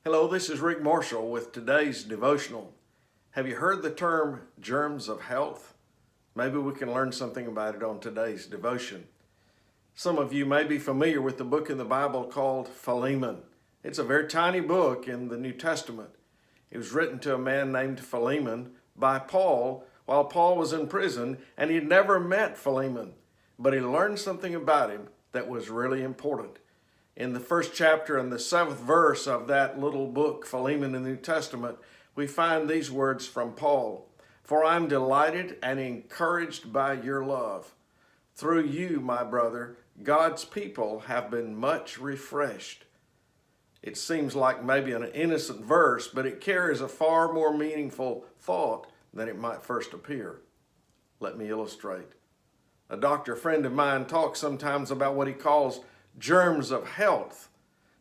Hello, this is Rick Marshall with today's devotional. Have you heard the term germs of health? Maybe we can learn something about it on today's devotion. Some of you may be familiar with the book in the Bible called Philemon. It's a very tiny book in the New Testament. It was written to a man named Philemon by Paul while Paul was in prison, and he'd never met Philemon, but he learned something about him that was really important. In the first chapter and the 7th verse of that little book, Philemon in the New Testament, we find these words from Paul. For I'm delighted and encouraged by your love. Through you, my brother, God's people have been much refreshed. It seems like maybe an innocent verse, but it carries a far more meaningful thought than it might first appear. Let me illustrate. A doctor friend of mine talks sometimes about what he calls germs of health.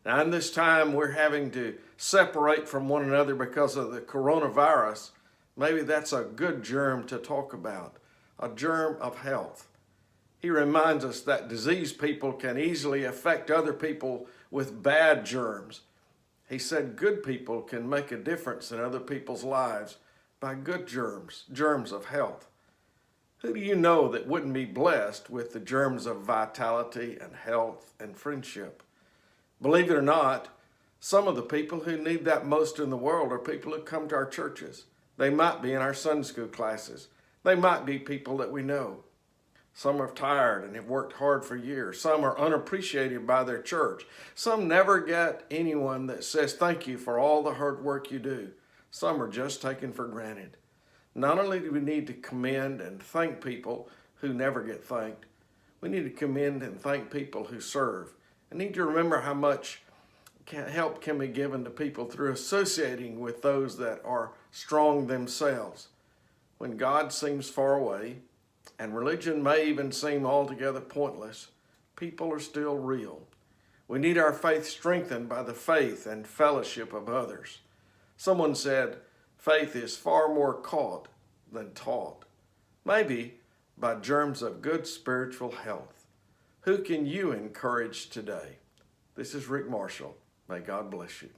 Now, in this time we're having to separate from one another because of the coronavirus. Maybe that's a good germ to talk about, a germ of health. He reminds us that diseased people can easily affect other people with bad germs. He said good people can make a difference in other people's lives by good germs, germs of health. Who do you know that wouldn't be blessed with the germs of vitality and health and friendship? Believe it or not, some of the people who need that most in the world are people who come to our churches. They might be in our Sunday school classes. They might be people that we know. Some are tired and have worked hard for years. Some are unappreciated by their church. Some never get anyone that says thank you for all the hard work you do. Some are just taken for granted. Not only do we need to commend and thank people who never get thanked, we need to commend and thank people who serve. And need to remember how much help can be given to people through associating with those that are strong themselves. When God seems far away, and religion may even seem altogether pointless, people are still real. We need our faith strengthened by the faith and fellowship of others. Someone said, faith is far more caught than taught. Maybe by germs of good spiritual health. Who can you encourage today? This is Rick Marshall. May God bless you.